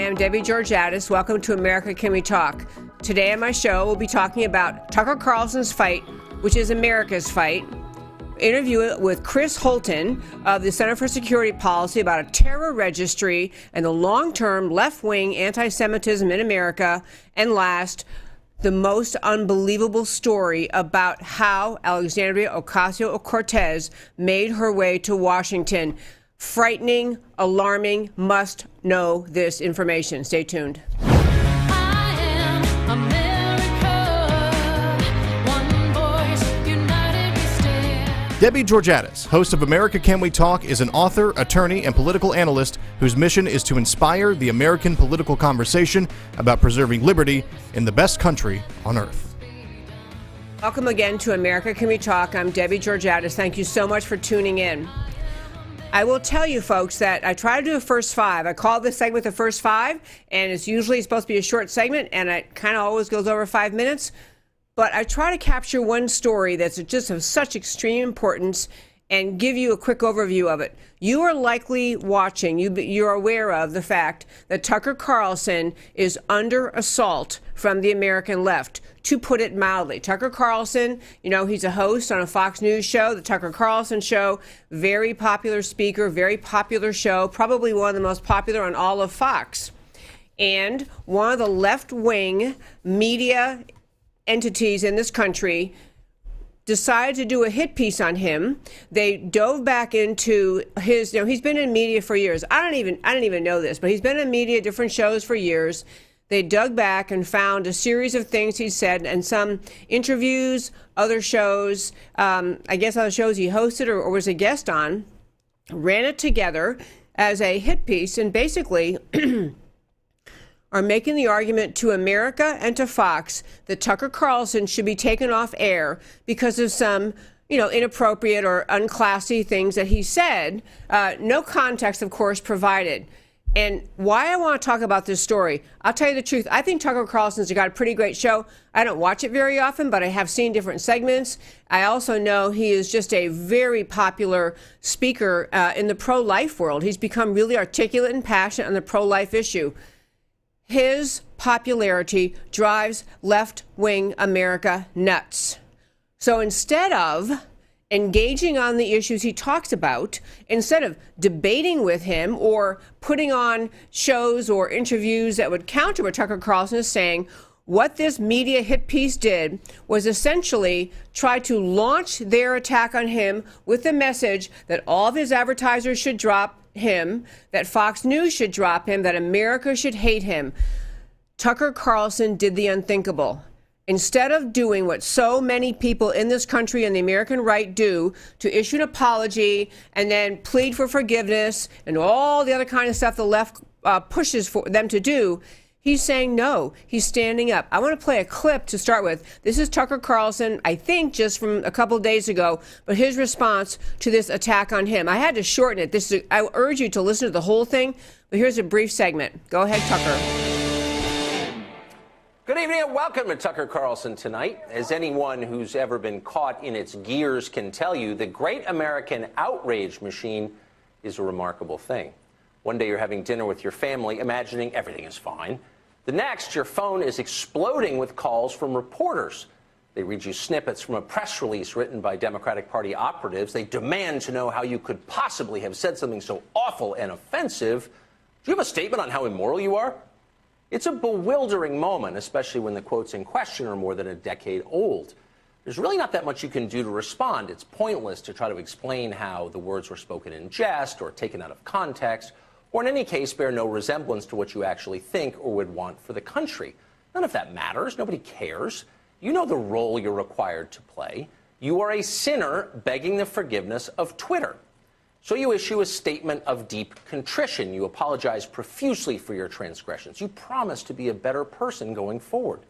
am Debbie Georgatos. Welcome to America Can We Talk? Today on my show, we'll be talking about Tucker Carlson's fight, which is America's fight. Interview with Chris Holton of the Center for Security Policy about a terror registry and the long-term left-wing anti-Semitism in America. And last, the most unbelievable story about how Alexandria Ocasio-Cortez made her way to Washington. Frightening, alarming, must know this information. Stay tuned. I am America, one voice, united we stand. Debbie Georgatos, host of America Can We Talk, is an author, attorney, and political analyst whose mission is to inspire the American political conversation about preserving liberty in the best country on earth. Welcome again to America Can We Talk. I'm Debbie Georgatos. Thank you so much for tuning in. I will tell you, folks, that I try to do a first five. I call this segment the first five, and it's usually supposed to be a short segment, and it kind of always goes over 5 minutes. But I try to capture one story that's just of such extreme importance and give you a quick overview of it. You are likely watching, you're aware of the fact that Tucker Carlson is under assault from the American left, to put it mildly. Tucker Carlson, you know, he's a host on a Fox News show, the Tucker Carlson Show, very popular speaker, very popular show, probably one of the most popular on all of Fox. And one of the left-wing media entities in this country decided to do a hit piece on him. They dove back into his, you know, he's been in media for years. I didn't even know this, but he's been in media, different shows for years. They dug back and found a series of things he said and some interviews, other shows, I guess other shows he hosted or was a guest on, ran it together as a hit piece and basically are making the argument to America and to Fox that Tucker Carlson should be taken off air because of some, you know, inappropriate or unclassy things that he said. No context, of course, provided. And why I want to talk about this story, I'll tell you the truth. I think Tucker Carlson's got a pretty great show. I don't watch it very often, but I have seen different segments. I also know he is just a very popular speaker in the pro-life world. He's become really articulate and passionate on the pro-life issue. His popularity drives left-wing America nuts. So instead of engaging on the issues he talks about, instead of debating with him or putting on shows or interviews that would counter what Tucker Carlson is saying, what this media hit piece did was essentially try to launch their attack on him with the message that all of his advertisers should drop him, that Fox News should drop him, that America should hate him. Tucker Carlson did the unthinkable. Instead of doing what so many people in this country and the American right do, to issue an apology and then plead for forgiveness and all the other kind of stuff the left pushes for them to do, he's saying no. He's standing up. I want to play a clip to start with. This is Tucker Carlson, I think just from a couple of days ago, but his response to this attack on him. I had to shorten it. I urge you to listen to the whole thing, but here's a brief segment. Go ahead, Tucker. Good evening and welcome to Tucker Carlson Tonight. As anyone who's ever been caught in its gears can tell you, the great American outrage machine is a remarkable thing. One day you're having dinner with your family, imagining everything is fine. The next, your phone is exploding with calls from reporters. They read you snippets from a press release written by Democratic Party operatives. They demand to know how you could possibly have said something so awful and offensive. Do you have a statement on how immoral you are? It's a bewildering moment, especially when the quotes in question are more than a decade old. There's really not that much you can do to respond. It's pointless to try to explain how the words were spoken in jest or taken out of context, or in any case bear no resemblance to what you actually think or would want for the country. None of that matters. Nobody cares. You know the role you're required to play. You are a sinner begging the forgiveness of Twitter. So you issue a statement of deep contrition. You apologize profusely for your transgressions. You promise to be a better person going forward.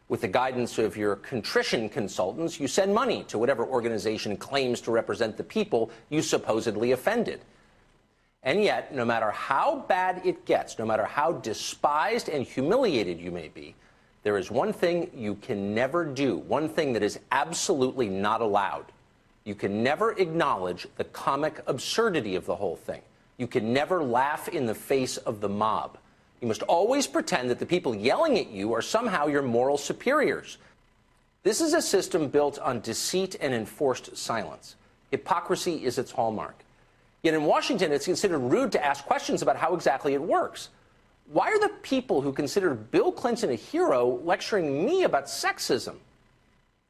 With the guidance of your contrition consultants, you send money to whatever organization claims to represent the people you supposedly offended. And yet, no matter how bad it gets, no matter how despised and humiliated you may be, there is one thing you can never do, one thing that is absolutely not allowed. You can never acknowledge the comic absurdity of the whole thing. You can never laugh in the face of the mob. You must always pretend that the people yelling at you are somehow your moral superiors. This is a system built on deceit and enforced silence. Hypocrisy is its hallmark. Yet in Washington, it's considered rude to ask questions about how exactly it works. Why are the people who considered Bill Clinton a hero lecturing me about sexism?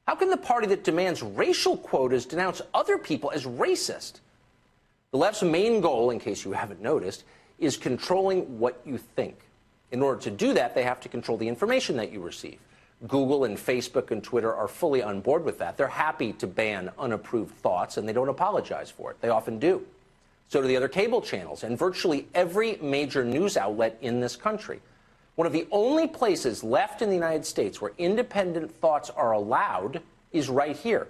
How can the party that demands racial quotas denounce other people as racist? The left's main goal, in case you haven't noticed, is controlling what you think. In order to do that, they have to control the information that you receive. Google and Facebook and Twitter are fully on board with that. They're happy to ban unapproved thoughts, and they don't apologize for it. They often do. So do the other cable channels and virtually every major news outlet in this country. One of the only places left in the United States where independent thoughts are allowed is right here,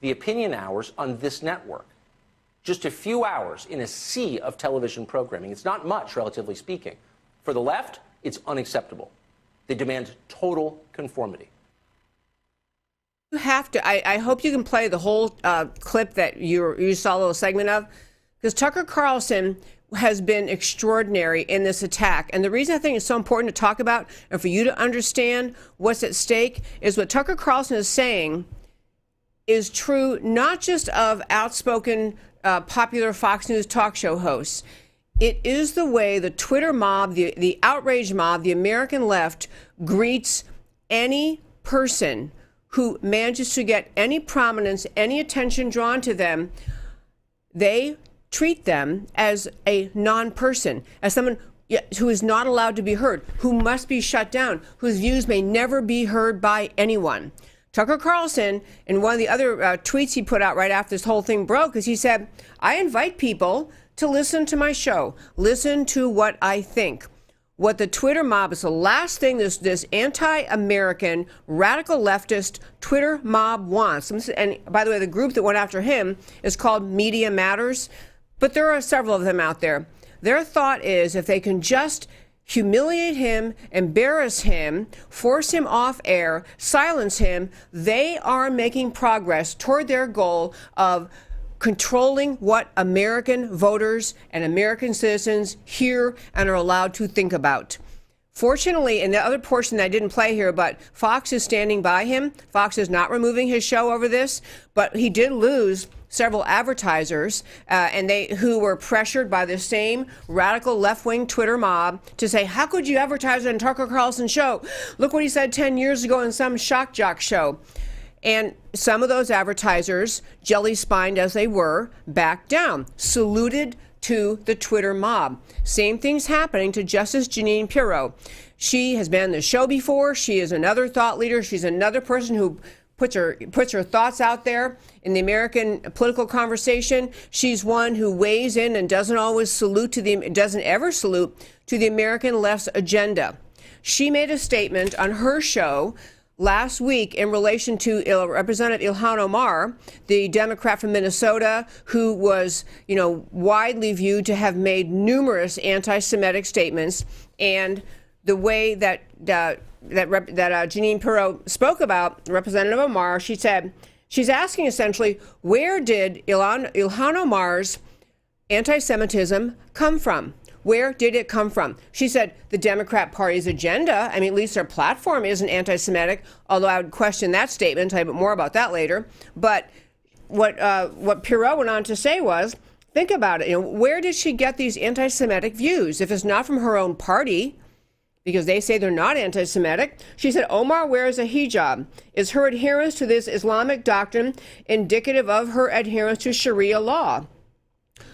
the opinion hours on this network. Just a few hours in a sea of television programming. It's not much, relatively speaking. For the left, it's unacceptable. They demand total conformity. You have to. I hope you can play the whole clip that you saw a little segment of, because Tucker Carlson has been extraordinary in this attack. And the reason I think it's so important to talk about and for you to understand what's at stake is what Tucker Carlson is saying is true not just of outspoken popular Fox News talk show hosts. It is the way the Twitter mob, the outrage mob, the American left greets any person who manages to get any prominence, any attention drawn to them. They treat them as a non-person, as someone who is not allowed to be heard, who must be shut down, whose views may never be heard by anyone. Tucker Carlson, in one of the other tweets he put out right after this whole thing broke, is he said, I invite people to listen to my show, listen to what I think. What the Twitter mob is the last thing this anti-American, radical leftist Twitter mob wants. And by the way, the group that went after him is called Media Matters, but there are several of them out there. Their thought is if they can just humiliate him, embarrass him, force him off air, silence him, they are making progress toward their goal of controlling what American voters and American citizens hear and are allowed to think about. Fortunately, in the other portion that I didn't play here, but Fox is standing by him. Fox is not removing his show over this, but he did lose several advertisers who were pressured by the same radical left-wing Twitter mob to say, how could you advertise on Tucker Carlson's show? Look what he said 10 years ago in some shock jock show. And some of those advertisers, jelly-spined as they were, backed down, saluted to the Twitter mob. Same thing's happening to Justice Jeanine Pirro. She has been on the show before. She is another thought leader. She's another person who puts her thoughts out there in the American political conversation. She's one who weighs in and doesn't ever salute to the American left's agenda. She made a statement on her show last week in relation to Representative Ilhan Omar, the Democrat from Minnesota, who was, widely viewed to have made numerous anti-Semitic statements, and the way that Jeanine Pirro spoke about Representative Omar, she said she's asking essentially, where did Ilhan Omar's anti-Semitism come from? Where did it come from? She said the Democrat Party's agenda, at least their platform isn't anti-Semitic, although I would question that statement. I'll tell you more about that later. But what Pirro went on to say was, think about it. Where did she get these anti-Semitic views? If it's not from her own party, because they say they're not anti-Semitic. She said Omar wears a hijab. Is her adherence to this Islamic doctrine indicative of her adherence to Sharia law,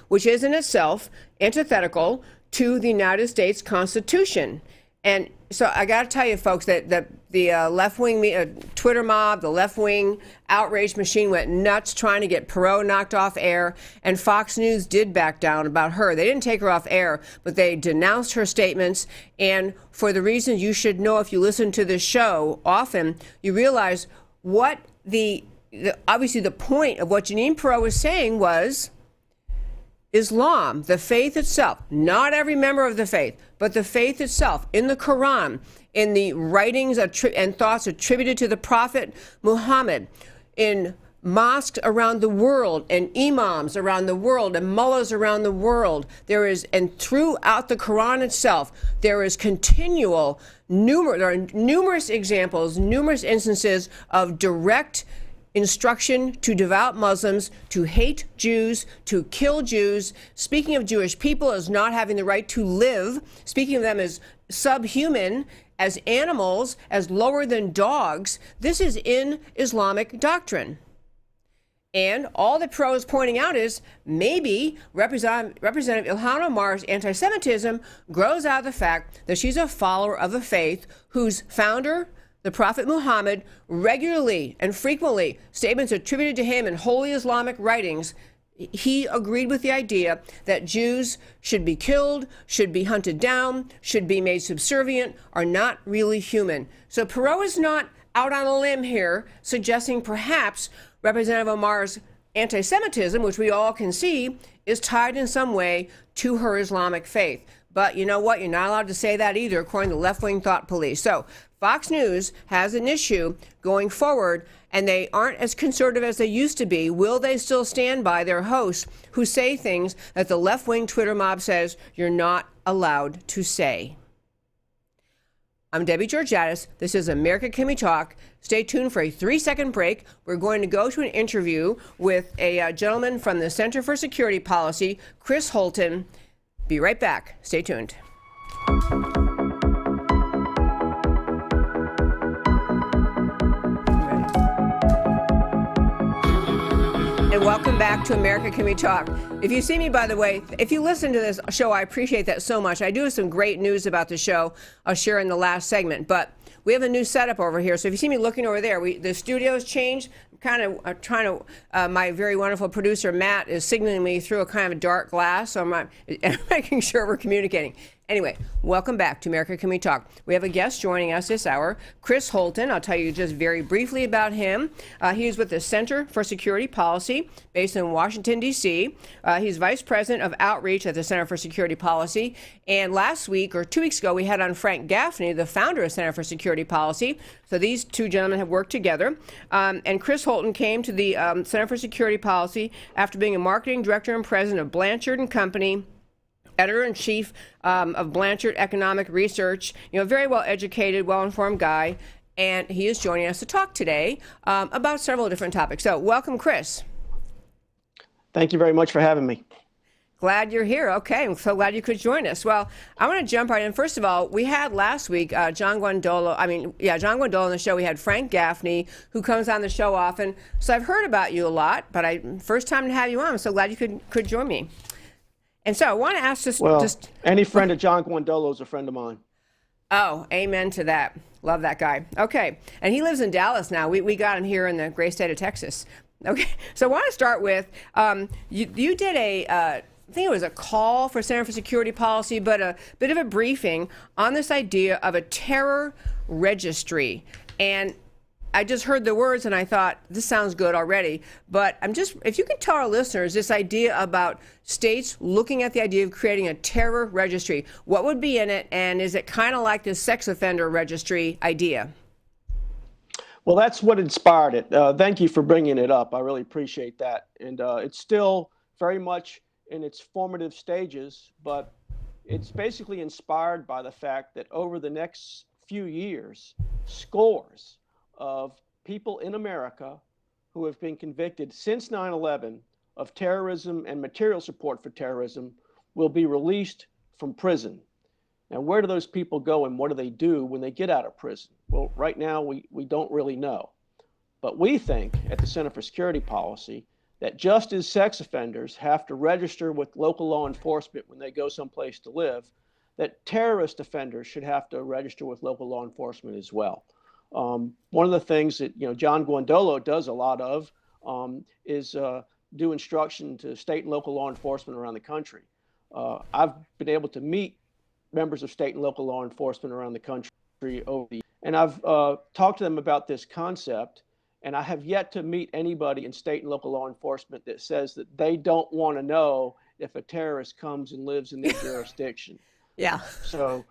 which is in itself antithetical to the United States Constitution? And so I got to tell you, folks, that the left-wing Twitter mob, the left-wing outrage machine went nuts trying to get Pirro knocked off air, and Fox News did back down about her. They didn't take her off air, but they denounced her statements. And for the reasons you should know if you listen to this show often, you realize what obviously the point of what Jeanine Pirro was saying was Islam, the faith itself, not every member of the faith, but the faith itself, in the Quran, in the writings and thoughts attributed to the Prophet Muhammad, in mosques around the world and imams around the world and mullahs around the world. There is, and throughout the Quran itself, there is there are numerous examples, numerous instances of direct instruction to devout Muslims to hate Jews, to kill Jews, speaking of Jewish people as not having the right to live, speaking of them as subhuman, as animals, as lower than dogs. This is in Islamic doctrine. And all that Perot is pointing out is maybe Representative Ilhan Omar's anti-Semitism grows out of the fact that she's a follower of a faith whose founder, the Prophet Muhammad, regularly and frequently, statements attributed to him in holy Islamic writings, he agreed with the idea that Jews should be killed, should be hunted down, should be made subservient, are not really human. So Perot is not out on a limb here, suggesting perhaps Representative Omar's anti-Semitism, which we all can see, is tied in some way to her Islamic faith. But you know what? You're not allowed to say that either, according to left-wing thought police. So Fox News has an issue going forward, and they aren't as conservative as they used to be. Will they still stand by their hosts who say things that the left-wing Twitter mob says you're not allowed to say? I'm Debbie Georgatos. This is America Can We Talk. Stay tuned for a 3-second break. We're going to go to an interview with a gentleman from the Center for Security Policy, Chris Holton. Be right back. Stay tuned. And welcome back to America Can We Talk. If you see me, by the way, if you listen to this show, I appreciate that so much. I do have some great news about the show I'll share in the last segment, but we have a new setup over here. So if you see me looking over there, the studio's changed. I'm kind of my very wonderful producer, Matt, is signaling me through a kind of a dark glass, so I'm making sure we're communicating. Anyway, welcome back to America Can We Talk. We have a guest joining us this hour, Chris Holton. I'll tell you just very briefly about him. He is with the Center for Security Policy based in Washington, D.C. He's Vice President of Outreach at the Center for Security Policy. And last week, or 2 weeks ago, we had on Frank Gaffney, the founder of Center for Security Policy. So these two gentlemen have worked together. And Chris Holton came to the Center for Security Policy after being a marketing director and president of Blanchard and Company, editor-in-chief of Blanchard Economic Research, very well-educated, well-informed guy, and he is joining us to talk today about several different topics. So welcome, Chris. Thank you very much for having me. Glad you're here. Okay, I'm so glad you could join us. Well, I want to jump right in. First of all, we had last week John Guandolo on the show. We had Frank Gaffney, who comes on the show often. So I've heard about you a lot, but first time to have you on. I'm so glad you could join me. And so I want to ask any friend of John Guandolo is a friend of mine. Oh, amen to that. Love that guy. Okay. And he lives in Dallas now. We got him here in the great state of Texas. Okay. So I want to start with, you did I think it was a call for Center for Security Policy, but a bit of a briefing on this idea of a terror registry. And I just heard the words and I thought, this sounds good already. But if you can tell our listeners this idea about states looking at the idea of creating a terror registry, what would be in it? And is it kind of like this sex offender registry idea? Well, that's what inspired it. Thank you for bringing it up. I really appreciate that. And it's still very much in its formative stages, but it's basically inspired by the fact that over the next few years, scores of people in America who have been convicted since 9/11 of terrorism and material support for terrorism will be released from prison. Now, where do those people go and what do they do when they get out of prison? Well, right now, we don't really know. But we think at the Center for Security Policy that just as sex offenders have to register with local law enforcement when they go someplace to live, that terrorist offenders should have to register with local law enforcement as well. One of the things that John Guandolo does a lot of is do instruction to state and local law enforcement around the country. I've been able to meet members of state and local law enforcement around the country over the years, and I've talked to them about this concept, and I have yet to meet anybody in state and local law enforcement that says that they don't want to know if a terrorist comes and lives in their jurisdiction. Yeah. So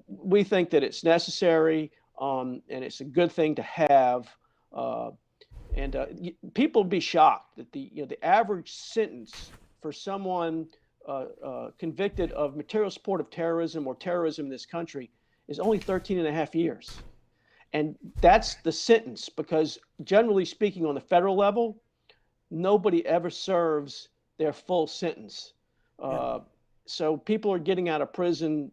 we think that it's necessary. And it's a good thing to have. And people would be shocked that the average sentence for someone convicted of material support of terrorism or terrorism in this country is only 13 and a half years. And that's the sentence, because generally speaking, on the federal level, nobody ever serves their full sentence. So people are getting out of prison,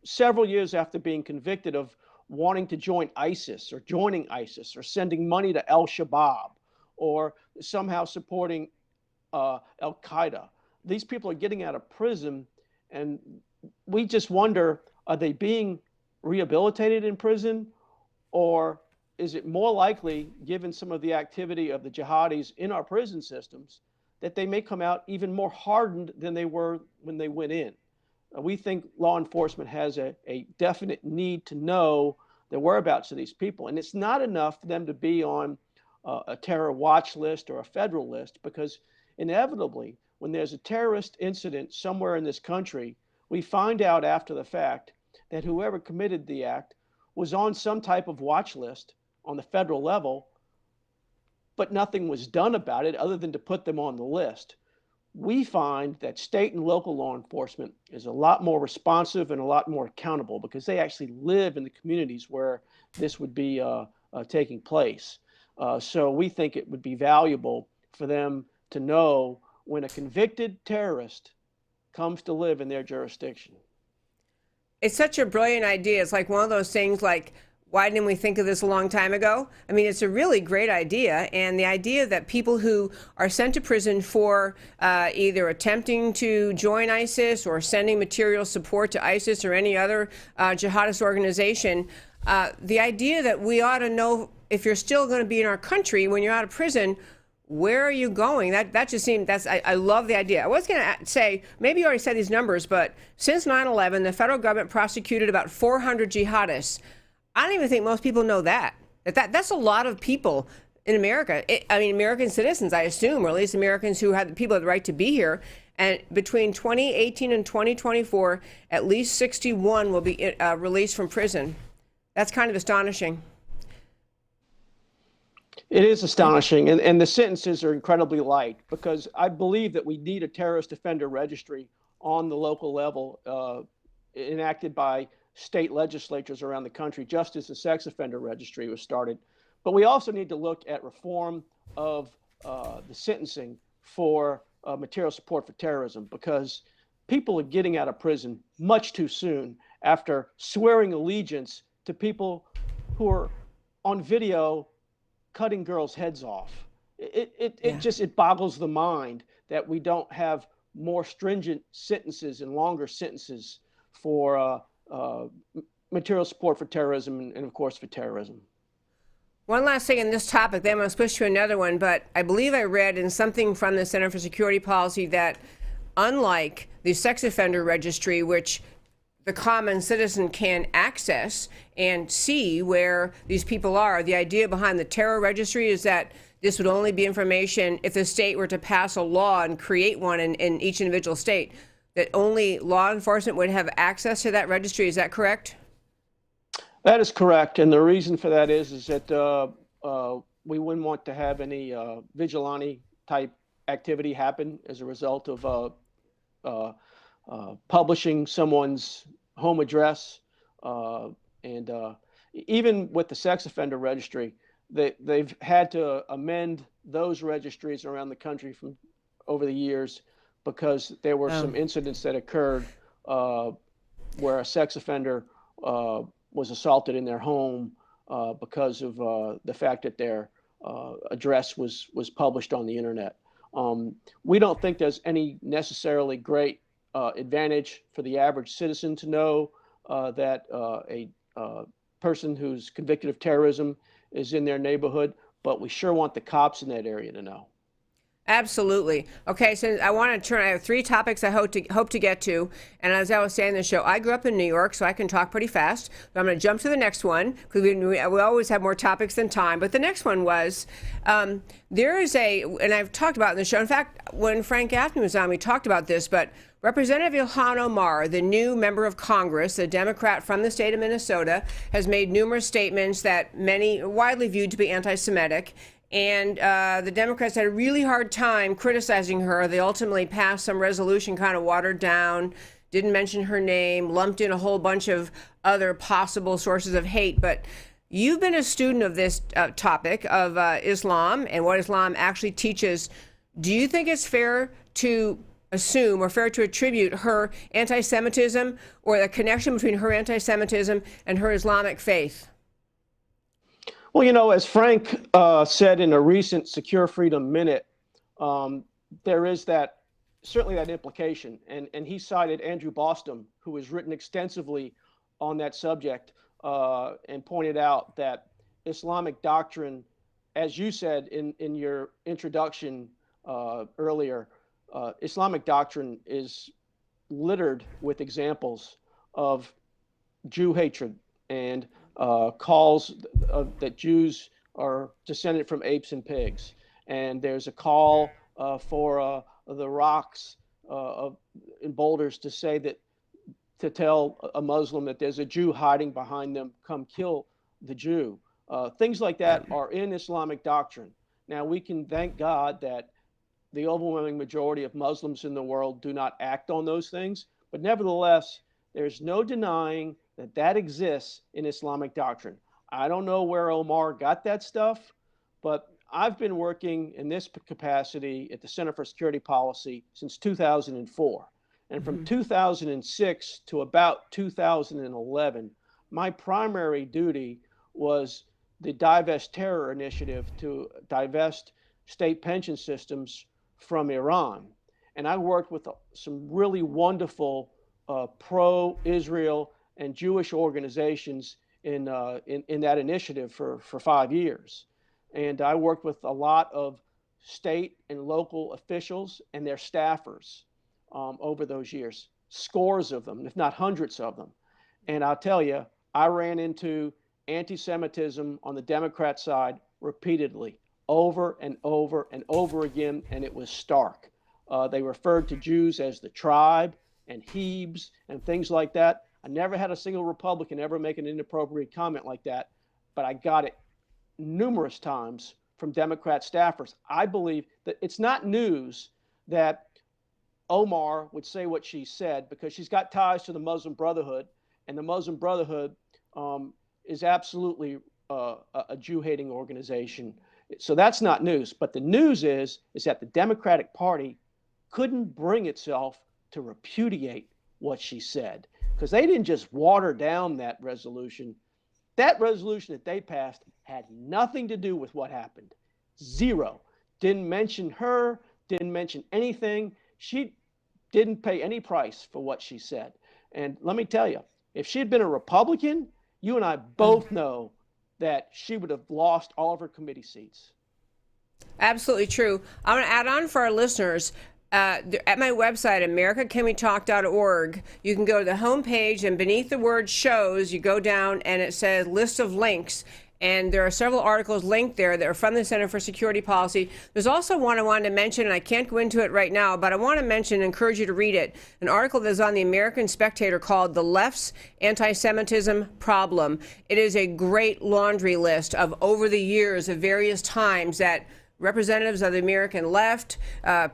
several years after being convicted of wanting to join ISIS or joining ISIS or sending money to Al-Shabaab or somehow supporting Al-Qaeda. These people are getting out of prison, and we just wonder, are they being rehabilitated in prison, or is it more likely, given some of the activity of the jihadis in our prison systems, that they may come out even more hardened than they were when they went in? We think law enforcement has a definite need to know the whereabouts of these people. And it's not enough for them to be on a terror watch list or a federal list, because inevitably, when there's a terrorist incident somewhere in this country, we find out after the fact that whoever committed the act was on some type of watch list on the federal level, but nothing was done about it other than to put them on the list. We find that state and local law enforcement is a lot more responsive and a lot more accountable, because they actually live in the communities where this would be taking place. So we think it would be valuable for them to know when a convicted terrorist comes to live in their jurisdiction. It's such a brilliant idea. It's like one of those things like, why didn't we think of this a long time ago? I mean, it's a really great idea. And the idea that people who are sent to prison for either attempting to join ISIS or sending material support to ISIS or any other jihadist organization, the idea that we ought to know, if you're still going to be in our country when you're out of prison, where are you going? That just seemed, I love the idea. I was going to say, maybe you already said these numbers, but since 9/11, the federal government prosecuted about 400 jihadists. I don't even think most people know that's a lot of people in America. American citizens, I assume, or at least Americans who have the right to be here. And between 2018 and 2024, at least 61 will be released from prison. That's kind of astonishing. It is astonishing, and the sentences are incredibly light, because I believe that we need a terrorist offender registry on the local level, enacted by state legislatures around the country, just as the sex offender registry was started. But we also need to look at reform of the sentencing for material support for terrorism, because people are getting out of prison much too soon after swearing allegiance to people who are on video cutting girls' heads off. It boggles the mind that we don't have more stringent sentences and longer sentences for material support for terrorism and of course, for terrorism. One last thing on this topic, then I'm going to switch to another one, but I believe I read in something from the Center for Security Policy that unlike the sex offender registry, which the common citizen can access and see where these people are, the idea behind the terror registry is that this would only be information if the state were to pass a law and create one in each individual state, that only law enforcement would have access to that registry. Is that correct? That is correct. And the reason for that is that we wouldn't want to have any vigilante type activity happen as a result of publishing someone's home address. And even with the sex offender registry, they've had to amend those registries around the country from over the years, because there were some incidents that occurred where a sex offender was assaulted in their home because of the fact that their address was published on the internet. We don't think there's any necessarily great advantage for the average citizen to know that a person who's convicted of terrorism is in their neighborhood, but we sure want the cops in that area to know. Absolutely. Okay, so I have 3 topics I hope to get to. And as I was saying in the show, I grew up in New York, so I can talk pretty fast. So I'm going to jump to the next one, because we always have more topics than time. But the next one was, there is and I've talked about it in the show. In fact, when Frank Gaffney was on, we talked about this, but Representative Ilhan Omar, the new member of Congress, a Democrat from the state of Minnesota, has made numerous statements that many widely viewed to be anti-Semitic. and the Democrats had a really hard time criticizing her. They ultimately passed some resolution, kind of watered down, didn't mention her name, lumped in a whole bunch of other possible sources of hate. But you've been a student of this topic of Islam and what Islam actually teaches. Do you think it's fair to assume or fair to attribute her anti-Semitism or the connection between her anti-Semitism and her Islamic faith? Well, as Frank said in a recent Secure Freedom Minute, there is certainly that implication. And he cited Andrew Bostom, who has written extensively on that subject, and pointed out that Islamic doctrine, as you said in your introduction earlier, Islamic doctrine is littered with examples of Jew hatred and calls that Jews are descended from apes and pigs. And there's a call for the rocks in boulders to say that, to tell a Muslim that there's a Jew hiding behind them, come kill the Jew. Things like that are in Islamic doctrine. Now, we can thank God that the overwhelming majority of Muslims in the world do not act on those things, but nevertheless, there's no denying that exists in Islamic doctrine. I don't know where Omar got that stuff, but I've been working in this capacity at the Center for Security Policy since 2004. And from 2006 to about 2011, my primary duty was the Divest Terror Initiative to divest state pension systems from Iran. And I worked with some really wonderful pro-Israel and Jewish organizations in that initiative for 5 years. And I worked with a lot of state and local officials and their staffers over those years, scores of them, if not hundreds of them. And I'll tell you, I ran into anti-Semitism on the Democrat side repeatedly, over and over and over again, and it was stark. They referred to Jews as the tribe and Hebes and things like that. I never had a single Republican ever make an inappropriate comment like that, but I got it numerous times from Democrat staffers. I believe that it's not news that Omar would say what she said, because she's got ties to the Muslim Brotherhood, and the Muslim Brotherhood is absolutely a Jew-hating organization. So that's not news. But the news is that the Democratic Party couldn't bring itself to repudiate what she said, because they didn't just water down that resolution. That resolution that they passed had nothing to do with what happened. Zero. Didn't mention her, didn't mention anything. She didn't pay any price for what she said. And let me tell you, if she had been a Republican, you and I both know that she would have lost all of her committee seats. Absolutely true. I'm going to add on for our listeners. At my website, americacanwetalk.org, you can go to the homepage, and beneath the word shows, you go down and it says list of links. And there are several articles linked there that are from the Center for Security Policy. There's also one I wanted to mention, and I can't go into it right now, but I want to mention and encourage you to read it. An article that's on the American Spectator called The Left's Anti-Semitism Problem. It is a great laundry list of over the years of various times that representatives of the American left,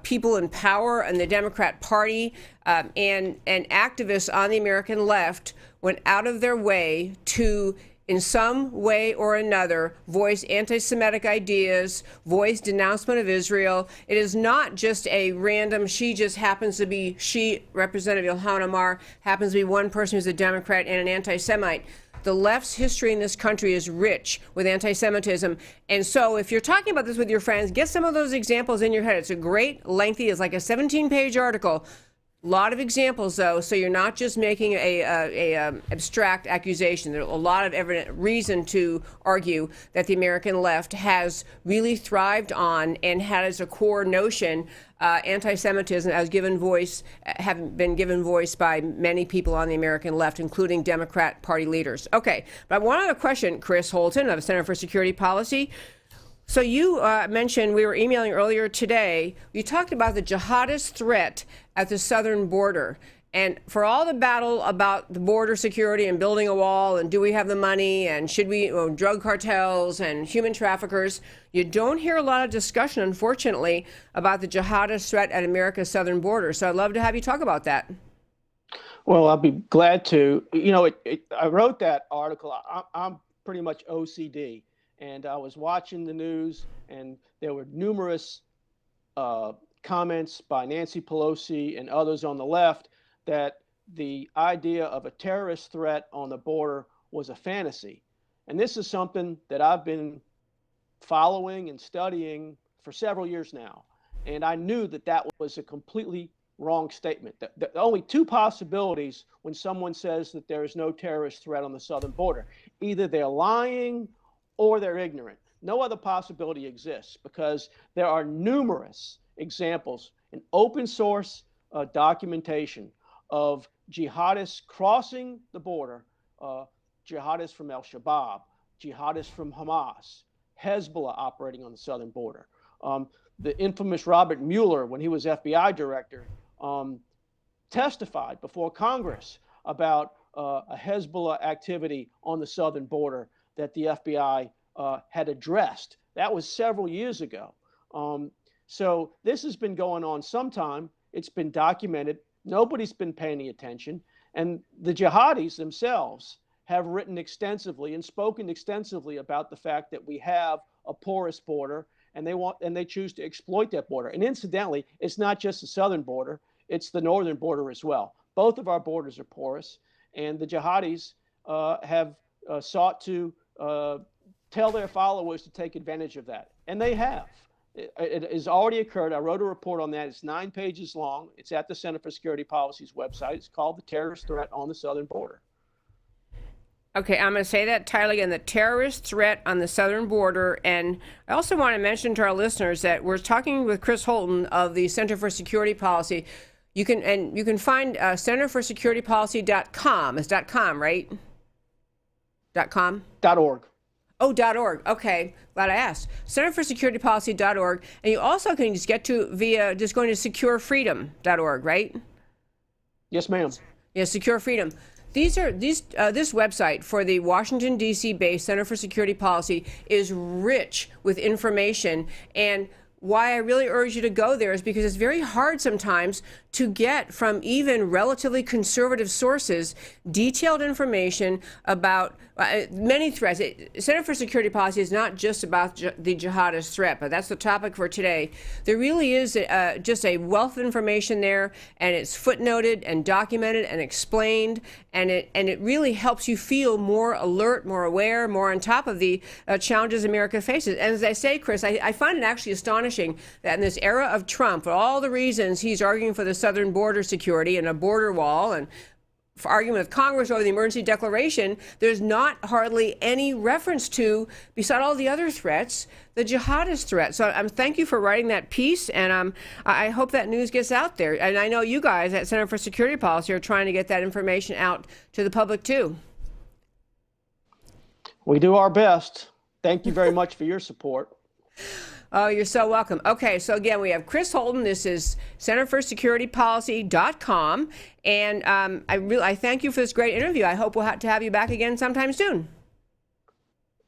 people in power and the Democrat Party, and activists on the American left went out of their way to, in some way or another, voice anti-Semitic ideas, voice denouncement of Israel. It is not just a random, Representative Ilhan Omar happens to be one person who's a Democrat and an anti-Semite. The left's history in this country is rich with anti-Semitism. And so if you're talking about this with your friends, get some of those examples in your head. It's a great, lengthy, it's like a 17-page article. A lot of examples, though, so you're not just making a abstract accusation. There's a lot of reason to argue that the American left has really thrived on and had as a core notion anti-Semitism as have been given voice by many people on the American left, including Democrat Party leaders. Okay, but one other question, Chris Holton of the Center for Security Policy. So you mentioned, we were emailing earlier today, you talked about the jihadist threat at the southern border. And for all the battle about the border security and building a wall and do we have the money and should we, drug cartels and human traffickers, you don't hear a lot of discussion, unfortunately, about the jihadist threat at America's southern border. So I'd love to have you talk about that. Well, I'll be glad to. I wrote that article. I'm pretty much OCD, and I was watching the news, and there were numerous comments by Nancy Pelosi and others on the left that the idea of a terrorist threat on the border was a fantasy. And this is something that I've been following and studying for several years now. And I knew that that was a completely wrong statement. The only two possibilities when someone says that there is no terrorist threat on the southern border: either they're lying or they're ignorant. No other possibility exists, because there are numerous examples in open source documentation of jihadists crossing the border, jihadists from al-Shabaab, jihadists from Hamas, Hezbollah operating on the southern border. The infamous Robert Mueller, when he was FBI director, testified before Congress about a Hezbollah activity on the southern border that the FBI had addressed. That was several years ago. So this has been going on some time. It's been documented. Nobody's been paying any attention. And the jihadis themselves have written extensively and spoken extensively about the fact that we have a porous border, and they choose to exploit that border. And incidentally, it's not just the southern border, it's the northern border as well. Both of our borders are porous, and the jihadis have sought to tell their followers to take advantage of that. And they have. It has already occurred. I wrote a report on that. It's 9 pages long. It's at the Center for Security Policy's website. It's called The Terrorist Threat on the Southern Border. Okay, I'm going to say that title again, the terrorist threat on the southern border. And I also want to mention to our listeners that we're talking with Chris Holton of the Center for Security Policy. You can find centerforsecuritypolicy.com. It's .com, right? .com? .org. Oh, .org. Okay, glad I asked. Centerforsecuritypolicy.org. And you also can just get to via just going to securefreedom.org, right? Yes, ma'am. Yeah, Secure Freedom. This website for the Washington, D.C. based Center for Security Policy is rich with information. And why I really urge you to go there is because it's very hard sometimes to get from even relatively conservative sources detailed information about many threats. Center for Security Policy is not just about the jihadist threat, but that's the topic for today. There really is just a wealth of information there, and it's footnoted and documented and explained, and it really helps you feel more alert, more aware, more on top of the challenges America faces. And as I say, Chris, I find it actually astonishing that in this era of Trump, for all the reasons he's arguing for the southern border security and a border wall and for argument with Congress over the emergency declaration, there's not hardly any reference to, beside all the other threats, the jihadist threat. So thank you for writing that piece, and I hope that news gets out there. And I know you guys at Center for Security Policy are trying to get that information out to the public too. We do our best. Thank you very much for your support. Oh, you're so welcome. Okay, so again, we have Chris Holton. This is centerforsecuritypolicy.com. And I thank you for this great interview. I hope we'll have to have you back again sometime soon.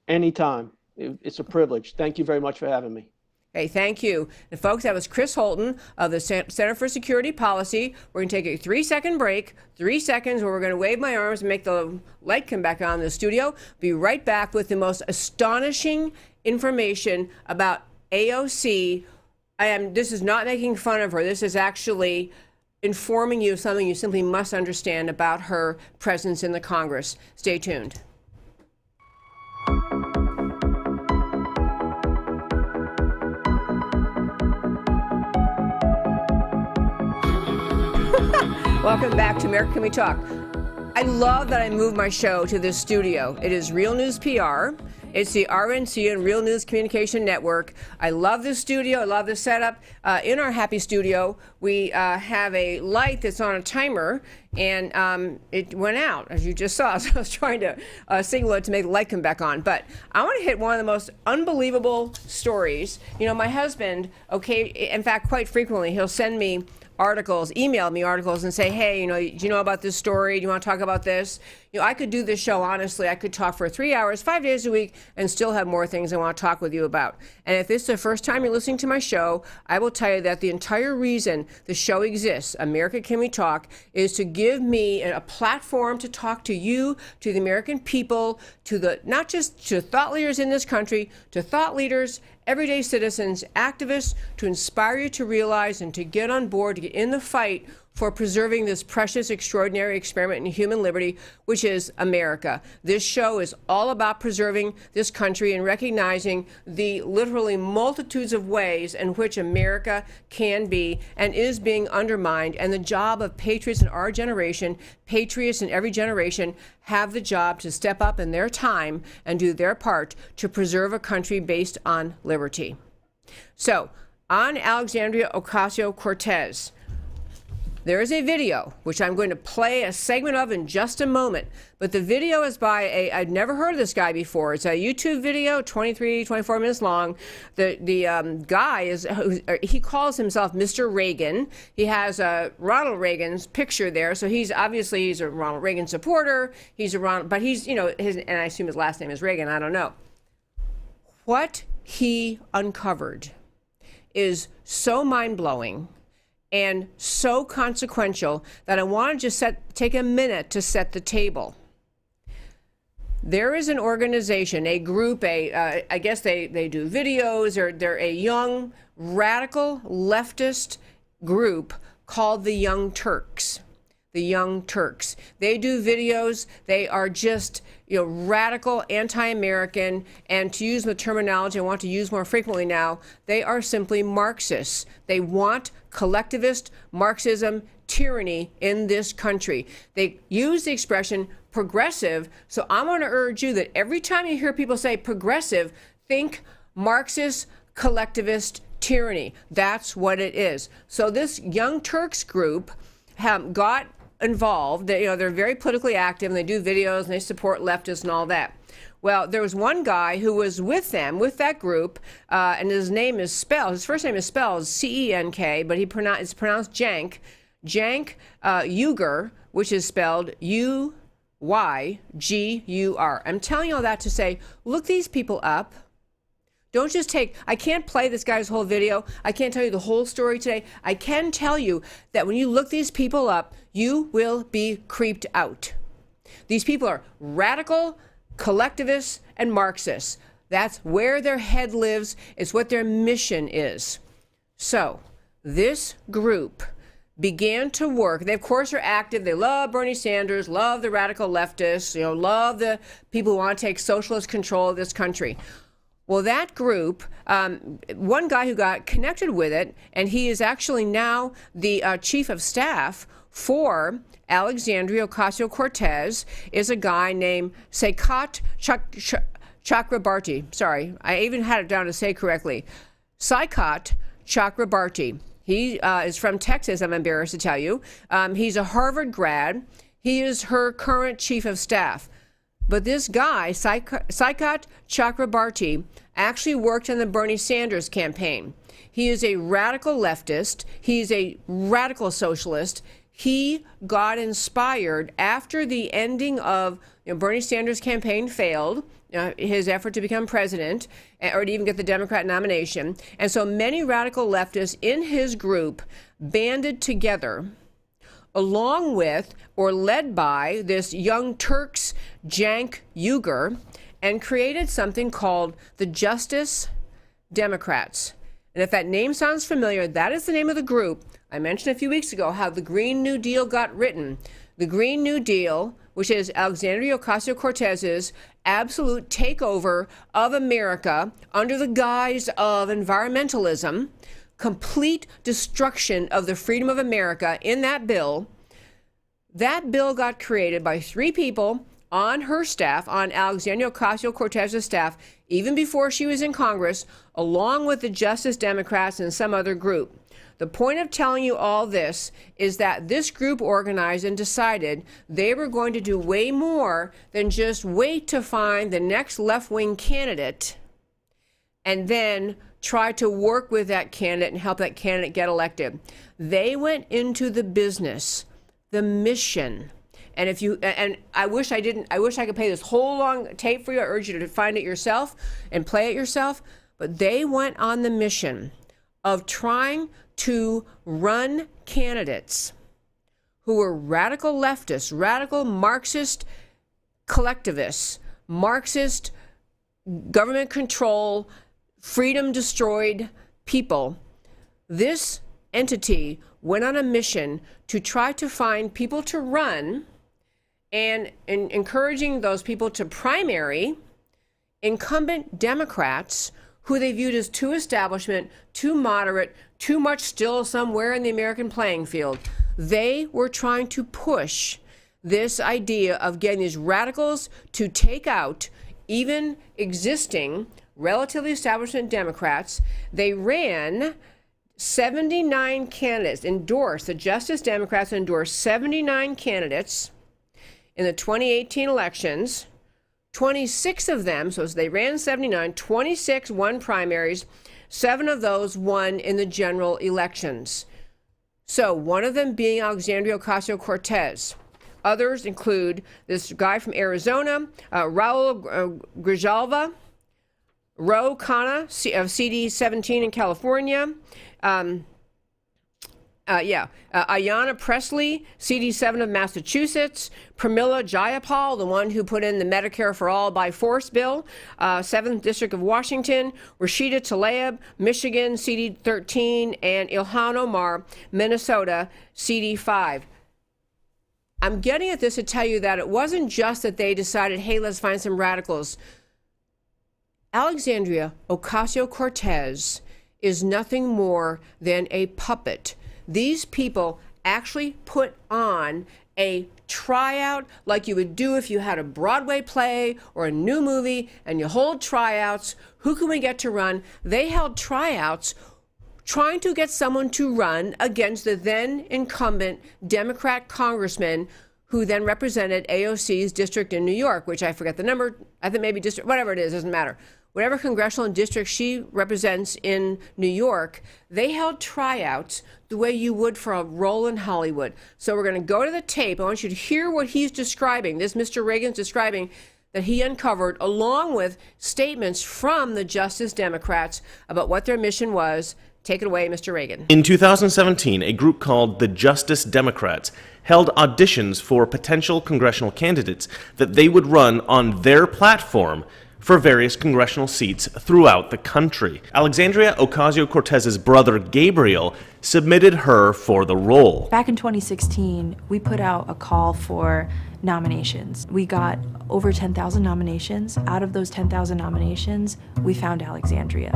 Anytime. It's a privilege. Thank you very much for having me. Okay, thank you. And folks, that was Chris Holton of the Center for Security Policy. We're going to take a 3-second break, 3 seconds, where we're going to wave my arms and make the light come back on in the studio. Be right back with the most astonishing information about AOC. This is not making fun of her. This is actually informing you of something you simply must understand about her presence in the Congress. Stay tuned. Welcome back to America Can We Talk. I love that I moved my show to this studio. It is Real News PR. It's the RNC and Real News Communication Network. I love this studio. I love the setup. In our happy studio, we have a light that's on a timer, and it went out, as you just saw. So I was trying to signal it to make the light come back on. But I want to hit one of the most unbelievable stories. You know, my husband, okay, in fact, quite frequently, he'll send me articles, email me articles and say, hey, you know, do you know about this story? Do you want to talk about this? You know, I could do this show, honestly. I could talk for 3 hours, 5 days a week, and still have more things I want to talk with you about. And if this is the first time you're listening to my show, I will tell you that the entire reason the show exists, America Can We Talk, is to give me a platform to talk to you, to the American people, to the, not just to thought leaders in this country, to thought leaders, everyday citizens, activists, to inspire you to realize and to get on board, to get in the fight for preserving this precious, extraordinary experiment in human liberty, which is America. This show is all about preserving this country and recognizing the literally multitudes of ways in which America can be and is being undermined. And the job of patriots in our generation, patriots in every generation, have the job to step up in their time and do their part to preserve a country based on liberty. So, on Alexandria Ocasio-Cortez, there is a video, which I'm going to play a segment of in just a moment. But the video is by I'd never heard of this guy before. It's a YouTube video, 24 minutes long. The guy is, he calls himself Mr. Reagan. He has Ronald Reagan's picture there. So he's a Ronald Reagan supporter. But he's, you know, and I assume his last name is Reagan. I don't know. What he uncovered is so mind-blowing and so consequential that I want to just take a minute to set the table. There is an organization, a group, I guess they do videos, or they're a young, radical, leftist group called the Young Turks. The Young Turks. They do videos. They are just, you know, radical, anti-American, and to use the terminology I want to use more frequently now, they are simply Marxists. They want collectivist Marxism tyranny in this country. They use the expression progressive, so I'm going to urge you that every time you hear people say progressive, think Marxist collectivist tyranny. That's what it is. So this Young Turks group got involved. They're very politically active, and they do videos, and they support leftists and all that. Well, there was one guy who was with them, with that group, and his first name is spelled C-E-N-K, but it's pronounced Cenk Uygur, which is spelled U-Y-G-U-R. I'm telling you all that to say, look these people up. Don't just I can't play this guy's whole video. I can't tell you the whole story today. I can tell you that when you look these people up, you will be creeped out. These people are radical, collectivists, and Marxists. That's where their head lives. It's what their mission is. So this group began to work. They, of course, are active. They love Bernie Sanders, love the radical leftists, love the people who want to take socialist control of this country. Well, that group, one guy who got connected with it, and he is actually now the chief of staff for Alexandria Ocasio-Cortez, is a guy named Saikat Chakrabarti. Sorry, I even had it down to say correctly. Saikat Chakrabarti. He is from Texas, I'm embarrassed to tell you. He's a Harvard grad. He is her current chief of staff. But this guy, Saikat Chakrabarti, actually worked in the Bernie Sanders campaign. He is a radical leftist. He's a radical socialist. He got inspired after the ending of Bernie Sanders' campaign failed, his effort to become president, or to even get the Democrat nomination. And so many radical leftists in his group banded together along with or led by this Young Turks Cenk Uygur, and created something called the Justice Democrats. And if that name sounds familiar, that is the name of the group. I mentioned a few weeks ago how the Green New Deal got written. The Green New Deal, which is Alexandria Ocasio-Cortez's absolute takeover of America under the guise of environmentalism, complete destruction of the freedom of America in that bill. That bill got created by three people on her staff, on Alexandria Ocasio-Cortez's staff, even before she was in Congress, along with the Justice Democrats and some other group. The point of telling you all this is that this group organized and decided they were going to do way more than just wait to find the next left-wing candidate and then try to work with that candidate and help that candidate get elected. They went into the business, the mission. And if you, and I wish I could play this whole long tape for you. I urge you to find it yourself and play it yourself. But they went on the mission of trying to run candidates who were radical leftists, radical Marxist collectivists, Marxist government control, freedom destroyed people. This entity went on a mission to try to find people to run and encouraging those people to primary incumbent Democrats who they viewed as too establishment, too moderate, too much still somewhere in the American playing field. They were trying to push this idea of getting these radicals to take out even existing relatively establishment Democrats. They ran 79 candidates, endorsed, the Justice Democrats endorsed 79 candidates in the 2018 elections. 26 of them, so they ran 79, 26 won primaries, 7 of those won in the general elections. So one of them being Alexandria Ocasio-Cortez. Others include this guy from Arizona, Raul Grijalva, Ro Khanna of CD17 in California, Ayanna Pressley, CD7 of Massachusetts, Pramila Jayapal, the one who put in the Medicare for All by Force bill, 7th District of Washington, Rashida Tlaib, Michigan, CD13, and Ilhan Omar, Minnesota, CD5. I'm getting at this to tell you that it wasn't just that they decided, hey, let's find some radicals. Alexandria Ocasio-Cortez is nothing more than a puppet. These people actually put on a tryout like you would do if you had a Broadway play or a new movie and you hold tryouts. Who can we get to run? They held tryouts trying to get someone to run against the then incumbent Democrat congressman who then represented AOC's district in New York, which I forget the number, I think maybe district, whatever it is, doesn't matter. Whatever congressional district she represents in New York, they held tryouts the way you would for a role in Hollywood. So we're going to go to the tape. I want you to hear what he's describing. This Mr. Reagan's describing that he uncovered, along with statements from the Justice Democrats about what their mission was. Take it away, Mr. Reagan. In 2017, a group called the Justice Democrats held auditions for potential congressional candidates that they would run on their platform for various congressional seats throughout the country. Alexandria Ocasio-Cortez's brother Gabriel submitted her for the role. Back in 2016, we put out a call for nominations. We got over 10,000 nominations. Out of those 10,000 nominations, we found Alexandria.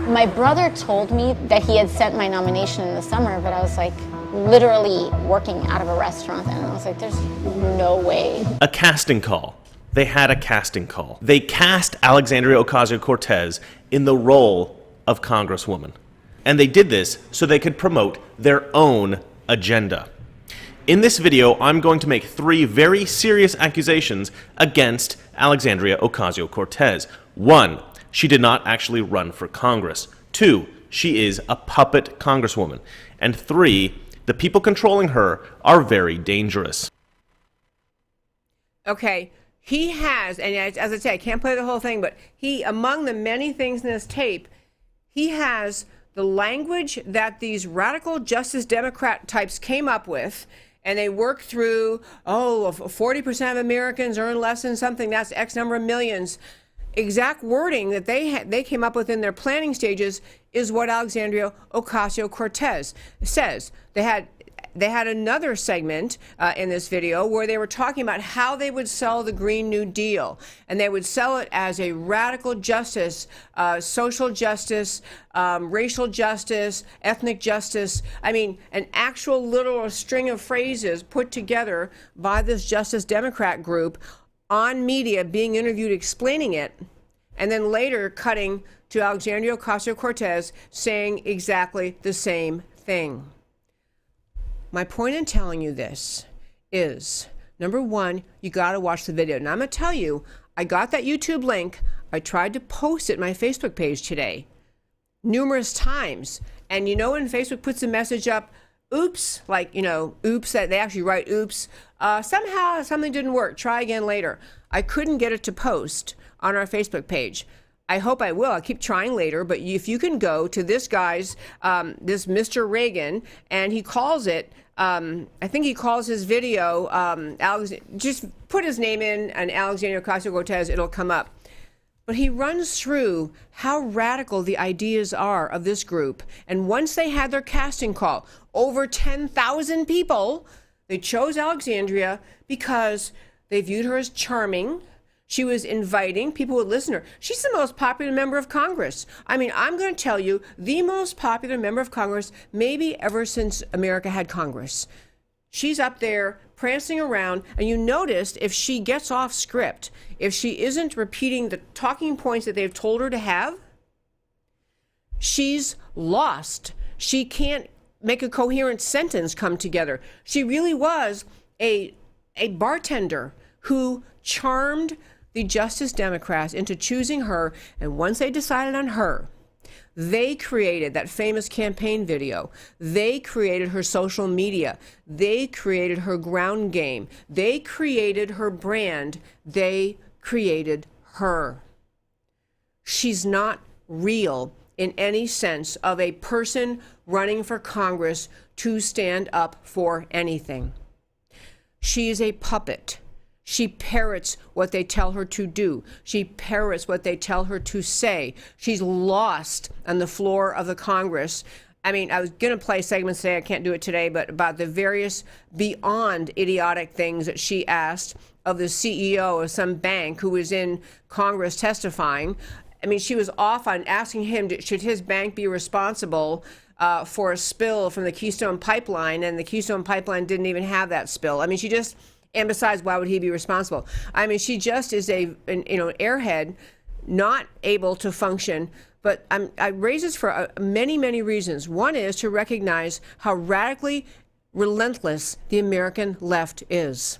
My brother told me that he had sent my nomination in the summer, but I was like literally working out of a restaurant, and I was like, there's no way. A casting call. They had a casting call. They cast Alexandria Ocasio-Cortez in the role of Congresswoman. And they did this so they could promote their own agenda. In this video, I'm going to make 3 very serious accusations against Alexandria Ocasio-Cortez. 1, she did not actually run for Congress. 2, she is a puppet congresswoman. And 3, the people controlling her are very dangerous. Okay. He has, and as I say, I can't play the whole thing, but he, among the many things in this tape, he has the language that these radical Justice Democrat types came up with, and they worked through, 40% of Americans earn less than something, that's X number of millions. Exact wording that they came up with in their planning stages is what Alexandria Ocasio-Cortez says. They had another segment in this video where they were talking about how they would sell the Green New Deal. And they would sell it as a radical justice, social justice, racial justice, ethnic justice. I mean, an actual literal string of phrases put together by this Justice Democrat group on media being interviewed explaining it, and then later cutting to Alexandria Ocasio-Cortez saying exactly the same thing. My point in telling you this is, number one, you got to watch the video. And I'm going to tell you, I got that YouTube link. I tried to post it in my Facebook page today numerous times. And you know when Facebook puts a message up, oops, like, you know, oops, that they actually write oops. Somehow something didn't work. Try again later. I couldn't get it to post on our Facebook page. I hope I will. I'll keep trying later. But if you can go to this guy's, this Mr. Reagan, and he calls it, I think he calls his video, just put his name in and Alexandria Ocasio-Cortez, it'll come up. But he runs through how radical the ideas are of this group. And once they had their casting call, over 10,000 people, they chose Alexandria because they viewed her as charming. She was inviting, people would listen to her. She's the most popular member of Congress. I mean, I'm going to tell you, the most popular member of Congress, maybe ever since America had Congress. She's up there prancing around, and you noticed if she gets off script, if she isn't repeating the talking points that they've told her to have, she's lost. She can't make a coherent sentence come together. She really was a bartender who charmed the Justice Democrats into choosing her, and once they decided on her, they created that famous campaign video. They created her social media. They created her ground game. They created her brand. They created her. She's not real in any sense of a person running for Congress to stand up for anything. She is a puppet. She parrots what they tell her to do. She parrots what they tell her to say. She's lost on the floor of the Congress. I mean, I was going to play segments today, I can't do it today, but about the various beyond idiotic things that she asked of the CEO of some bank who was in Congress testifying. I mean, she was off on asking him, should his bank be responsible for a spill from the Keystone Pipeline, and the Keystone Pipeline didn't even have that spill. I mean, she just... And besides, why would he be responsible? I mean, she just is an airhead, not able to function. But I raise this for many, many reasons. One is to recognize how radically relentless the American left is.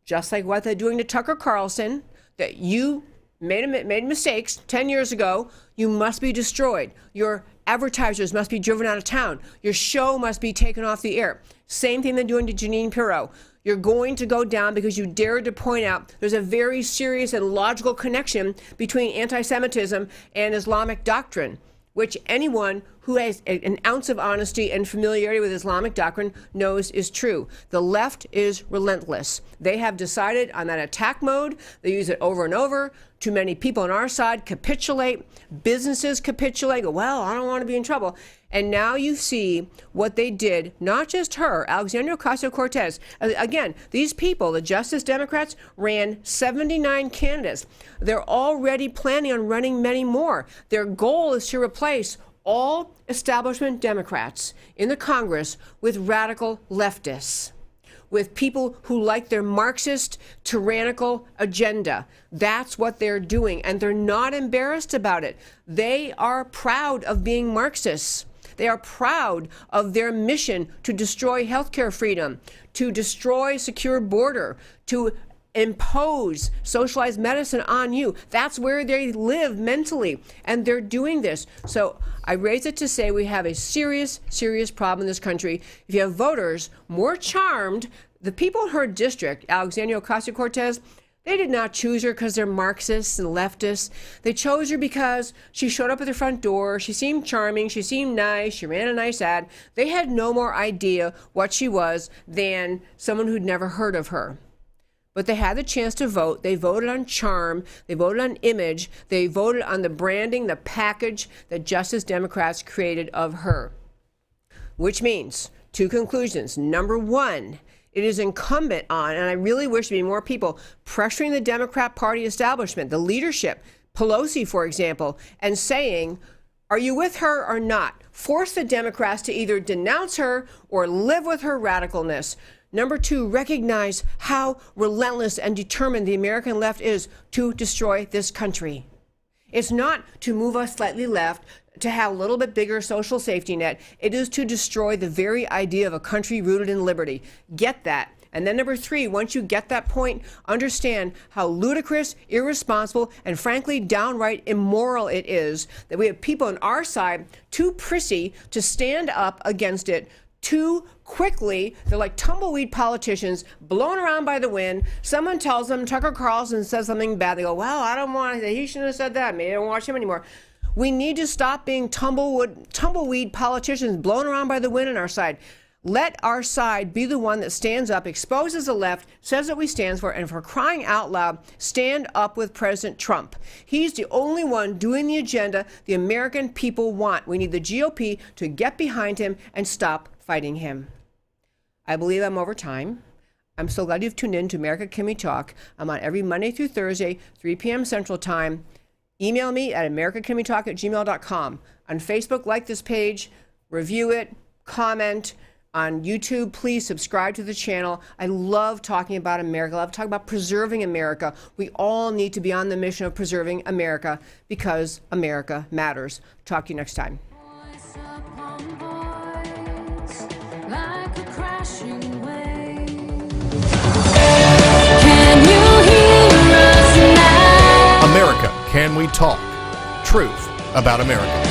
Just like what they're doing to Tucker Carlson, that you made mistakes 10 years ago, you must be destroyed. Your advertisers must be driven out of town. Your show must be taken off the air. Same thing they're doing to Jeanine Pirro. You're going to go down because you dared to point out there's a very serious and logical connection between anti-Semitism and Islamic doctrine, which anyone who has an ounce of honesty and familiarity with Islamic doctrine knows is true. The left is relentless. They have decided on that attack mode. They use it over and over. Too many people on our side capitulate. Businesses capitulate. Go, well, I don't want to be in trouble. And now you see what they did, not just her, Alexandria Ocasio-Cortez. Again, these people, the Justice Democrats, ran 79 candidates. They're already planning on running many more. Their goal is to replace all establishment Democrats in the Congress with radical leftists, with people who like their Marxist, tyrannical agenda. That's what they're doing, and they're not embarrassed about it. They are proud of being Marxists. They are proud of their mission to destroy healthcare freedom, to destroy secure border, to impose socialized medicine on you. That's where they live mentally, and they're doing this. So I raise it to say we have a serious, serious problem in this country. If you have voters more charmed, the people in her district, Alexandria Ocasio-Cortez, they did not choose her because they're Marxists and leftists. They chose her because she showed up at their front door. She seemed charming. She seemed nice. She ran a nice ad. They had no more idea what she was than someone who'd never heard of her. But they had the chance to vote. They voted on charm. They voted on image. They voted on the branding, the package that Justice Democrats created of her. Which means two conclusions. Number one, it is incumbent on, and I really wish there'd be more people pressuring the Democrat Party establishment, the leadership, Pelosi, for example, and saying, are you with her or not? Force the Democrats to either denounce her or live with her radicalness. Number 2, recognize how relentless and determined the American left is to destroy this country. It's not to move us slightly left, to have a little bit bigger social safety net. It is to destroy the very idea of a country rooted in liberty. Get that. And then number 3, once you get that point, understand how ludicrous, irresponsible, and frankly downright immoral it is that we have people on our side too prissy to stand up against it too quickly. They're like tumbleweed politicians blown around by the wind. Someone tells them Tucker Carlson says something bad. They go, well, I don't want, he shouldn't have said that. Maybe I don't watch him anymore. We need to stop being tumbleweed politicians blown around by the wind on our side. Let our side be the one that stands up, exposes the left, says what we stand for, and for crying out loud, stand up with President Trump. He's the only one doing the agenda the American people want. We need the GOP to get behind him and stop fighting him. I believe I'm over time. I'm so glad you've tuned in to America Can We Talk. I'm on every Monday through Thursday, 3 p.m. Central Time. Email me at americacanwetalk@gmail.com. On Facebook, like this page, review it, comment. On YouTube, please subscribe to the channel. I love talking about America. I love talking about preserving America. We all need to be on the mission of preserving America because America matters. Talk to you next time. Voice upon voice, like a crashing wave. Can you hear us now? America, Can We Talk? Truth about America.